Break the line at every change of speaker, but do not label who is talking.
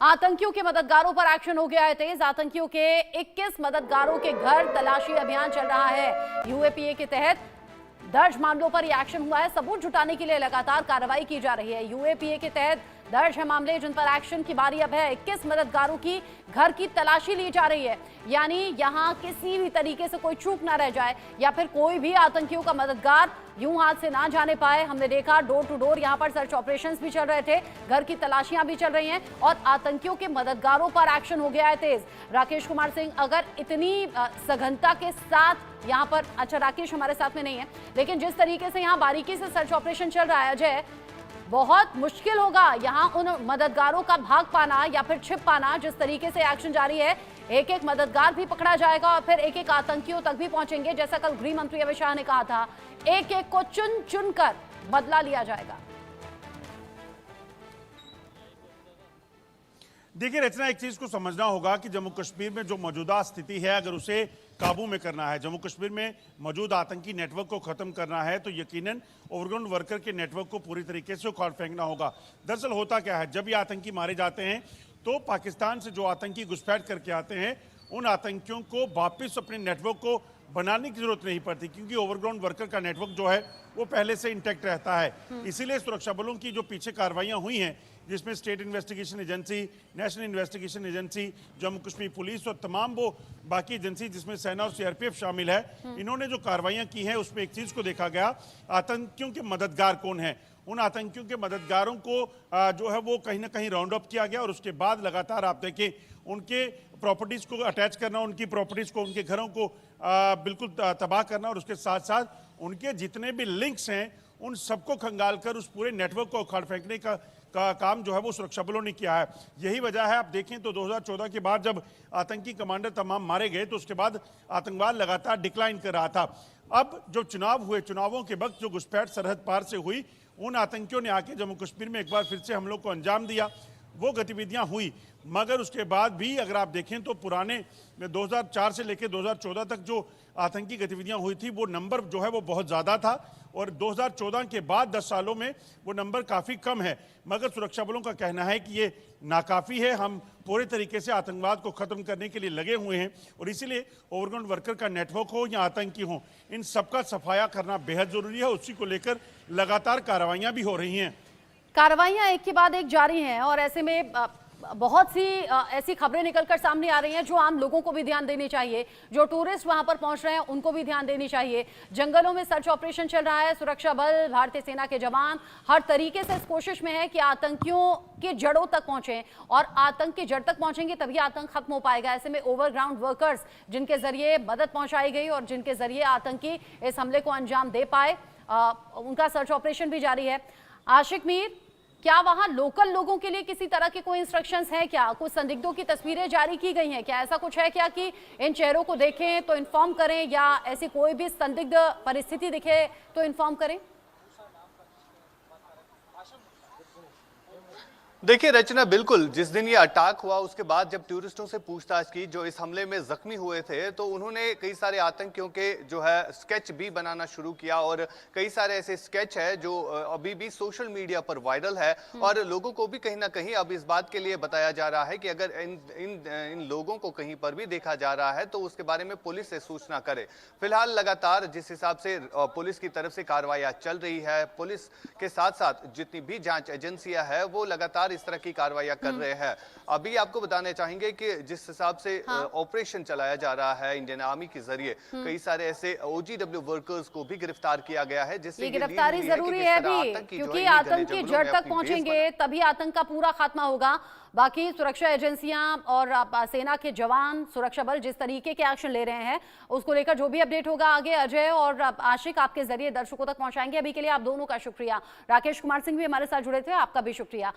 आतंकियों के मददगारों पर एक्शन हो गया है तेज। आतंकियों के 21 मददगारों के घर तलाशी अभियान चल रहा है। यूएपीए के तहत दर्ज मामलों पर यह एक्शन हुआ है। सबूत जुटाने के लिए लगातार कार्रवाई की जा रही है। यूएपीए के तहत दर्ज है मामले जिन पर एक्शन की बारी अब है। 21 मददगारों की घर की तलाशी ली जा रही है, यानी यहां किसी भी तरीके से कोई चूक ना रह जाए या फिर कोई भी आतंकियों का मददगार यूं हाथ से ना जाने पाए। हमने देखा डोर टू डोर यहां पर सर्च ऑपरेशंस भी चल रहे थे, घर की तलाशियां भी चल रही हैं और आतंकियों के मददगारों पर एक्शन हो गया है तेज। राकेश कुमार सिंह, अगर इतनी सघनता के साथ यहां पर, अच्छा राकेश हमारे साथ में नहीं है, लेकिन जिस तरीके से यहां बारीकी से सर्च ऑपरेशन चल रहा है अजय, बहुत मुश्किल होगा यहां उन मददगारों का भाग पाना या फिर छिप पाना। जिस तरीके से एक्शन जारी है, एक एक मददगार भी पकड़ा जाएगा और फिर एक एक आतंकियों तक भी पहुंचेंगे। जैसा कल गृह मंत्री अमित शाह ने कहा था, एक एक को चुन चुन कर बदला लिया जाएगा।
देखिए रचना, एक चीज को समझना होगा कि जम्मू कश्मीर में जो मौजूदा स्थिति है, अगर उसे काबू में करना है, जम्मू कश्मीर में मौजूद आतंकी नेटवर्क को खत्म करना है, तो यकीनन ओवरग्राउंड वर्कर के नेटवर्क को पूरी तरीके से उखाड़ फेंकना होगा। दरअसल होता क्या है, जब ये आतंकी मारे जाते हैं तो पाकिस्तान से जो आतंकी घुसपैठ करके आते हैं, उन आतंकियों को वापस अपने नेटवर्क को बनाने की जरूरत नहीं पड़ती, क्योंकि ओवरग्राउंड वर्कर का नेटवर्क जो है वो पहले से इंटैक्ट रहता है। इसीलिए सुरक्षा बलों की जो पीछे कार्रवाइयां हुई हैं, जिसमें state investigation agency, national investigation agency, Jammu Kashmir police और तमाम वो बाकी एजेंसी जिसमें सेना और सीआरपीएफ शामिल है, इन्होंने जो कार्रवाइयां की हैं उसमें एक चीज को देखा गया, आतंकियों के मददगार कौन है। उन आतंकियों के मददगारों को जो है वो कहीं ना कहीं राउंड अप किया गया और उसके बाद लगातार आप देखें उनके प्रॉपर्टीज को अटैच करना, उनकी प्रॉपर्टीज को, उनके घरों को बिल्कुल तबाह करना और उसके साथ साथ उनके जितने भी लिंक्स हैं उन सबको खंगाल कर उस पूरे नेटवर्क को उखाड़ फेंकने का काम जो है वो सुरक्षा बलों ने किया है। यही वजह है, आप देखें तो 2014 के बाद जब आतंकी कमांडर तमाम मारे गए तो उसके बाद आतंकवाद लगातार डिक्लाइन कर रहा था। अब जो चुनाव हुए, चुनावों के वक्त जो घुसपैठ सरहद पार से हुई, उन आतंकियों ने आके जम्मू कश्मीर में एक बार फिर से हमलों को अंजाम दिया। वो गतिविधियां हुई, मगर उसके बाद भी अगर आप देखें तो पुराने 2004 से लेकर 2014 तक जो आतंकी गतिविधियां हुई थी, वो नंबर जो है वो बहुत ज़्यादा था और 2014 के बाद 10 सालों में वो नंबर काफ़ी कम है। मगर सुरक्षा बलों का कहना है कि ये नाकाफ़ी है, हम पूरे तरीके से आतंकवाद को ख़त्म करने के लिए लगे हुए हैं और इसीलिए ओवरग्राउंड वर्कर का नेटवर्क हो या आतंकी हो, इन सबका सफाया करना बेहद ज़रूरी है। उसी को लेकर लगातार कार्रवाइयाँ भी हो रही हैं।
कार्रवाइयां एक के बाद एक जारी हैं और ऐसे में बहुत सी ऐसी खबरें निकलकर सामने आ रही हैं जो आम लोगों को भी ध्यान देनी चाहिए, जो टूरिस्ट वहां पर पहुंच रहे हैं उनको भी ध्यान देनी चाहिए। जंगलों में सर्च ऑपरेशन चल रहा है, सुरक्षा बल, भारतीय सेना के जवान हर तरीके से इस कोशिश में है कि आतंकियों के जड़ों तक पहुंचे और आतंक की जड़ तक पहुंचेंगे तभी आतंक खत्म हो पाएगा। ऐसे में ओवरग्राउंड वर्कर्स जिनके जरिए मदद पहुंचाई गई और जिनके जरिए आतंकी इस हमले को अंजाम दे पाए, उनका सर्च ऑपरेशन भी जारी है। आशिक मीर, क्या वहां लोकल लोगों के लिए किसी तरह के कोई इंस्ट्रक्शंस हैं क्या? कुछ संदिग्धों की तस्वीरें जारी की गई हैं क्या? ऐसा कुछ है क्या कि इन चेहरों को देखें तो इन्फॉर्म करें या ऐसी कोई भी संदिग्ध परिस्थिति दिखे तो इन्फॉर्म करें?
देखिए रचना, बिल्कुल जिस दिन ये अटैक हुआ उसके बाद जब टूरिस्टों से पूछताछ की जो इस हमले में जख्मी हुए थे, तो उन्होंने कई सारे आतंकियों के जो है स्केच भी बनाना शुरू किया और कई सारे ऐसे स्केच है जो अभी भी सोशल मीडिया पर वायरल है और लोगों को भी कहीं ना कहीं अब इस बात के लिए बताया जा रहा है कि अगर इन लोगों को कहीं पर भी देखा जा रहा है तो उसके बारे में पुलिस से सूचना करे। फिलहाल लगातार जिस हिसाब से पुलिस की तरफ से कार्रवाइयां चल रही है, पुलिस के साथ साथ जितनी भी जांच एजेंसियां है वो लगातार इस तरह की कार्रवाइयां कर रहे हैं। अभी आपको बताने चाहेंगे कि जिस हिसाब से ऑपरेशन चलाया जा रहा है इंडियन आर्मी के जरिए, कई सारे ऐसे ओजीडब्ल्यू वर्कर्स को भी गिरफ्तार किया गया है, जिससे
गिरफ्तारी जरूरी है भी, क्योंकि आतंक की जड़ तक पहुंचेंगे तभी आतंक का पूरा खात्मा होगा। बाकी सुरक्षा एजेंसियां और सेना के जवान, सुरक्षा बल जिस तरीके के एक्शन ले रहे हैं उसको लेकर जो भी अपडेट होगा आगे अजय और आशिक आपके जरिए दर्शकों तक पहुंचाएंगे। अभी के लिए आप दोनों का शुक्रिया। राकेश कुमार सिंह भी हमारे साथ जुड़े थे, आपका भी शुक्रिया।